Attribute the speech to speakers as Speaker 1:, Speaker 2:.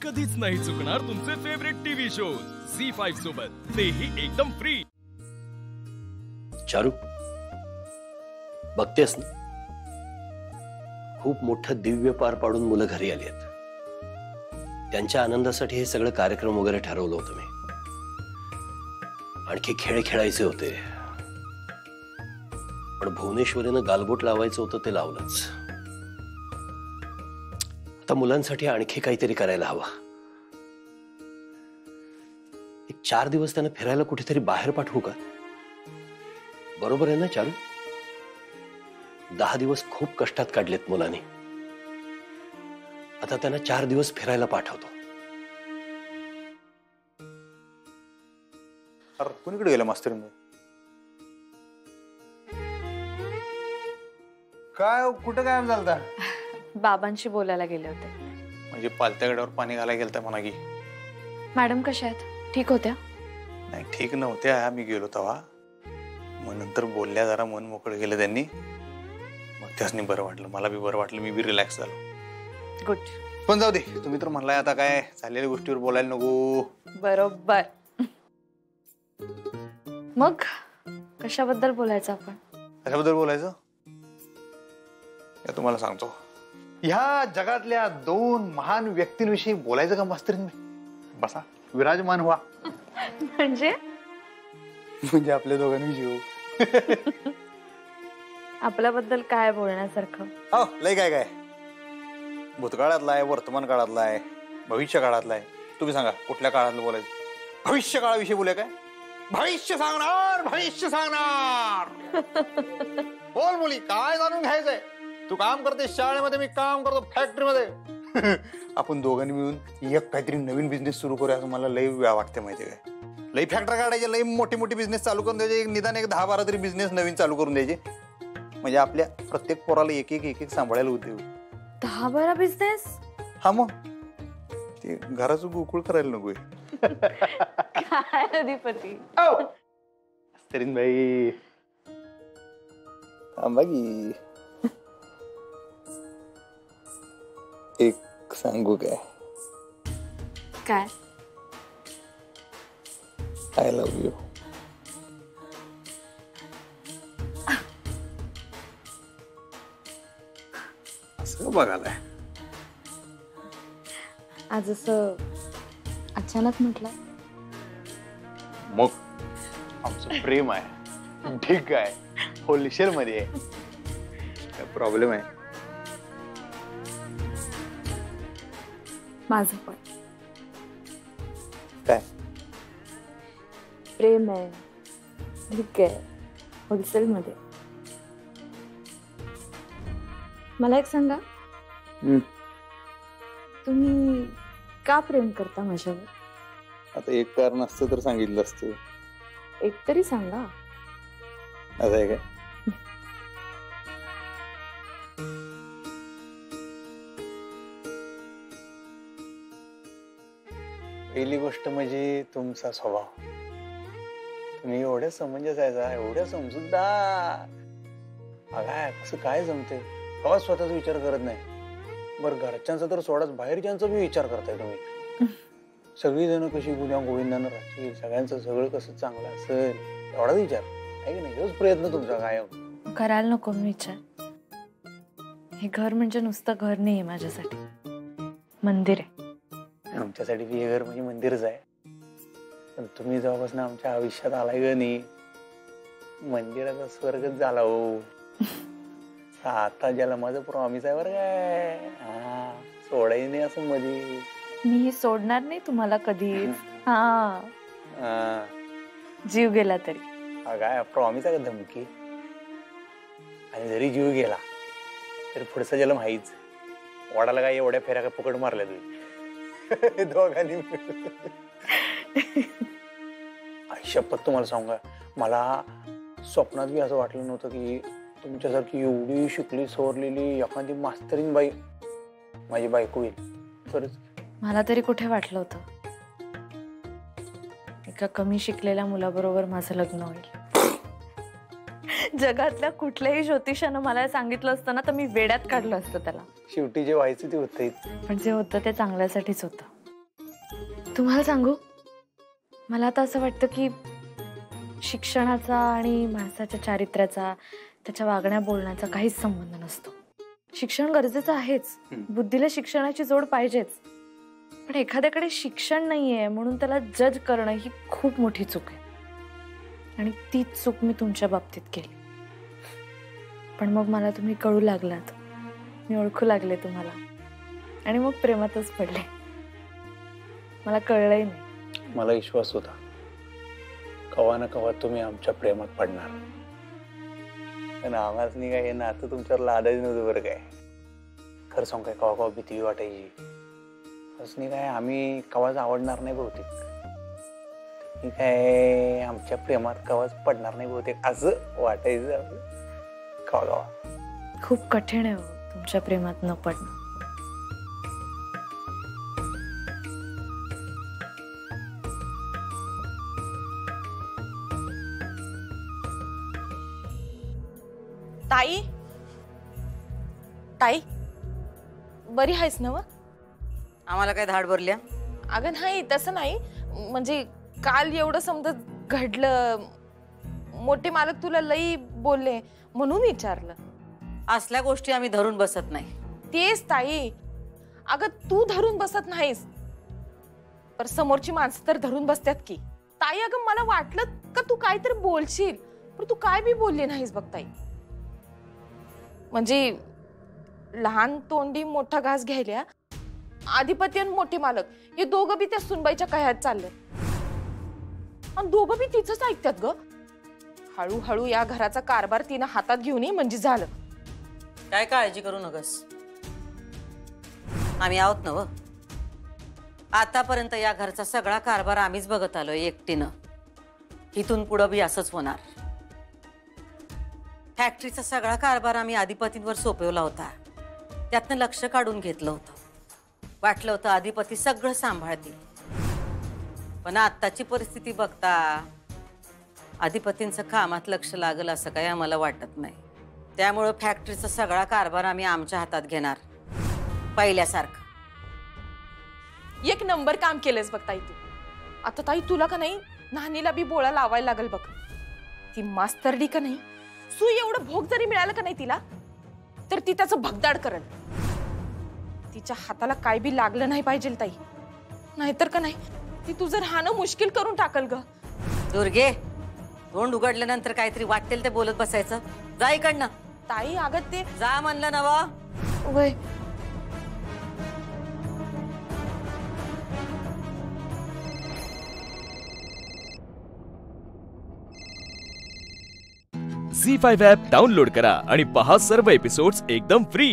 Speaker 1: कधीच नाही चुकणार तुमचे फेवरेट टीव्ही शोज झी5 सोबत, तेही एकदम फ्री.
Speaker 2: चारू, बघतेस ना, खूप मोठं दिव्य पार पाडून मुलं घरी आली आहेत. त्यांच्या आनंदासाठी हे सगळं कार्यक्रम वगैरे ठरवलं होतं मी. आणखी खेळ खेळायचे होते, पण भुवनेश्वरीनं गालबोट लावायचं होतं ते लावलंच. आता मुलांसाठी आणखी काहीतरी करायला हवं. एक 4 दिवस त्यांना फिरायला कुठेतरी बाहेर पाठवू का? बरोबर आहे ना चारू? 10 दिवस खूप कष्टात काढलेत मुलांनी. आता त्यांना 4 दिवस फिरायला पाठवतो.
Speaker 3: अरे कुणीकडे गेला मास्तर? काय कुठं काय झालं?
Speaker 4: बाबांशी बोलायला गेले होते.
Speaker 3: म्हणजे पालत्या गड्यावर पाणी घालायला गेलता म्हणा की.
Speaker 4: मॅडम कशा आहेत? ठीक होत्या?
Speaker 3: नाही ठीक नव्हत्या, मी गेलो तेव्हा. मग नंतर बोलल्या, जरा मन मोकळं केलं त्यांनी. मग त्यासनी बरं वाटलं, मला बी बरं वाटलं, मी बी रिलॅक्स झालो.
Speaker 4: गुड.
Speaker 3: पण जाऊ दे, तुम्ही तर म्हणलाय आता काय चाललेल्या गोष्टीवर बोलायला नको.
Speaker 4: बरोबर. मग कशाबद्दल बोलायचं आपण?
Speaker 3: कशाबद्दल बोलायचं हे तुम्हाला सांगतो. ह्या जगातल्या 2 महान व्यक्तींविषयी बोलायचं का मास्तरीन? बसा, विराजमान व्हा.
Speaker 4: म्हणजे
Speaker 3: आपल्या दोघांविषयी.
Speaker 4: आपल्याबद्दल काय बोलण्यासारखं?
Speaker 3: हो, लय काय काय. भूतकाळातला आहे, वर्तमान काळातला आहे, भविष्य काळातला आहे. तुम्ही सांगा कुठल्या काळातलं बोलायचं? भविष्य काळाविषयी बोलाय काय? भविष्य सांगणार, भविष्य सांगणार. बोल मुली, काय जाणून घ्यायचंय? तू काम करते शाळेमध्ये, मी काम करतो फॅक्टरीमध्ये. आपण दोघांनी मिळून एक काहीतरी नवीन बिझनेस सुरू करूया असं मला लय वाटते. माहितीये काय? लय फॅक्टरी काढायचे, लय मोठी मोठी बिझनेस चालू करून द्यायचे. निदान एक 10-12 तरी बिझनेस नवीन चालू करून द्यायचे. म्हणजे आपल्या प्रत्येक पोराला एक एक सांभाळायला होते.
Speaker 4: 10-12 बिझनेस?
Speaker 3: हा, मग ते घराचं गोकुळ करायला नकोय.
Speaker 4: काय अधिपती?
Speaker 3: तरीन भाई बाकी एक सांगू काय?
Speaker 4: काय?
Speaker 3: I love you. असं बघायला
Speaker 4: आज असं अचानक म्हटलं.
Speaker 3: मग आमचं प्रेम आहे, ठीक आहे, होलसेल मध्ये आहे. काय प्रॉब्लेम आहे?
Speaker 4: माझं पण
Speaker 3: काय
Speaker 4: प्रेम आहे, ठीक आहे, होलसेल मध्ये. मला एक सांगा, तुम्ही का प्रेम करता माझ्यावर?
Speaker 3: आता एक कारण असतं तर सांगितलं असतं.
Speaker 4: एक तरी सांगा.
Speaker 3: असं आहे काय? पहिली गोष्ट म्हणजे तुमचा स्वभाव. तुम्ही एवढ्या समंजस आहे, एवढ्या समजूतदार. बघा कसं काय जमते, कवा स्वतःचा विचार करत नाही. बरं घरच्यांचा तर सोडाच, बाहेरच्यांचा बी विचार करताय तुम्ही. सगळी जण कशी गुन्ह्या गोविंदानं राहतील, सगळ्यांचं सगळं कसं चांगलं असेल, एवढाच विचार आहे की नाही? हेच प्रयत्न तुमचा कायम.
Speaker 4: करायला नको मी विचार. हे घर म्हणजे नुसतं घर नाहीये माझ्यासाठी, मंदिर आहे.
Speaker 3: आमच्यासाठी बी हे घर म्हणजे मंदिरच आहे. पण तुम्ही जेव्हापासून आमच्या आयुष्यात आलाय ग नाही, मंदिराचा स्वर्गच झाला हो. आता ज्याला माझं प्रॉमिस आहे बरं काय, हा सोडायचं नाही असं मध्ये.
Speaker 4: मी सोडणार नाही तुम्हाला कधी. हा, जीव गेला तरी.
Speaker 3: काय प्रॉमिस आहे का धमकी? आणि जरी जीव गेला तरी पुढचा जन्म हाईच. वडाला काय एवढ्या फेऱ्या काय फुकट मारल्या तुम्ही दोघांनी. शपथ तुम्हाला सांगा, मला स्वप्नात बी असं वाटलं नव्हतं की तुमच्यासारखी एवढी शिकली सवरलेली एखादी मास्तरीन बाई माझी बायको होईल. खरंच
Speaker 4: मला तरी कुठे वाटलं होतं एका कमी शिकलेल्या मुलाबरोबर माझं लग्न होईल. जगातल्या कुठल्याही ज्योतिषानं मला सांगितलं असतं ना तर मी वेड्यात काढलं असतं त्याला.
Speaker 3: शेवटी जे व्हायचं ते होतंय.
Speaker 4: पण जे होतं ते चांगल्यासाठीच होतं. तुम्हाला सांगू, मला आता असं वाटतं की शिक्षणाचा आणि माणसाच्या चारित्र्याचा, त्याच्या वागण्या बोलण्याचा काहीच संबंध नसतो. शिक्षण गरजेचं आहेच, बुद्धीला शिक्षणाची जोड पाहिजेच, पण एखाद्याकडे शिक्षण नाहीये म्हणून त्याला जज करणं ही खूप मोठी चूक आहे. आणि तीच चूक मी तुमच्या बाबतीत केली. पण मग मला तुम्ही कळू लागलात, मी ओळखू लागले तुम्हाला, आणि मग प्रेमातच पडले. मला कळलंही नाही.
Speaker 3: मला विश्वास होता कवा ना कवा तुम्ही आमच्या प्रेमात पडणार, पण आम्हाच नाही काय हे नातं तुमच्यावर लादायचं नव्हतं बरं काय. खरं सांग काय, कवा कवा भीती वाटायची. असं नाही काय आम्ही कवाच आवडणार नाही बहुतेक, तुम्ही काय आमच्या प्रेमात कवाच पडणार नाही बहुतेक असं वाटायचं कवा कवा.
Speaker 4: खूप कठीण आहे हो तुमच्या प्रेमात न पडणं.
Speaker 5: ताई, ताई, बरी आहेस ना?
Speaker 6: आम्हाला काय धाड भरल्या?
Speaker 5: अगं नाही, तसं नाही, म्हणजे काल एवढं समजा घडलं, मोठे मालक तुला लई बोलले म्हणून विचारलं.
Speaker 6: असल्या गोष्टी आम्ही धरून बसत नाही.
Speaker 5: तेच ताई, अगं तू धरून बसत नाहीस, पर समोरची माणसं तर धरून बसतात की. ताई अगं मला वाटलं का तू काहीतरी बोलशील, पण तू काय बी बोलली नाहीस बघ ताई. म्हणजे लहान तोंडी मोठा घास घ्यायला अधिपती आणि मोठे मालक हे दोघं बी त्या सुनबाईच्या कह्यात चालले, आणि दोघं बी तिचंच ऐकतात ग. हळूहळू या घराचा कारभार तिनं हातात घेऊन ये म्हणजे झालं.
Speaker 6: काय काळजी करू नकस, आम्ही आहोत ना. व आतापर्यंत या घरचा सगळा कारभार आम्हीच बघत आलोय एकटीनं. इथून पुढं बी असंच होणार. फॅक्टरीचा सगळा कारभार आम्ही अधिपतींवर सोपवला होता, त्यातनं लक्ष काढून घेतलं होतं. वाटलं होतं अधिपती सगळं सांभाळतील, पण आत्ताची परिस्थिती बघता अधिपतींचं कामात लक्ष लागल असं काही आम्हाला वाटत नाही. त्यामुळं फॅक्टरीचा सगळा कारभार आम्ही आमच्या हातात घेणार पहिल्यासारखं.
Speaker 5: एक नंबर काम केलंस बघ ताई तू. आता ताई तुला का नाही नानीला बी बोळा लावायला लागल बघ. ती मास्तरडी का नाही, सू एवढं भोग जरी मिळालं का नाही तिला, तर ती त्याचं भगदाड करल. तिच्या हाताला काय बी लागलं नाही पाहिजे ताई, नाहीतर का नाही ती तुझं राहणं मुश्किल करून टाकल ग.
Speaker 6: दुर्गे, तोंड उघडल्यानंतर काहीतरी वाटेल ते बोलत बसायचं. जा इकडनं.
Speaker 5: ताई अगं ते
Speaker 6: जा म्हणलं नवा.
Speaker 5: वय
Speaker 1: झी5 ॲप डाउनलोड करा आणि पहा सर्व एपिसोड्स एकदम फ्री.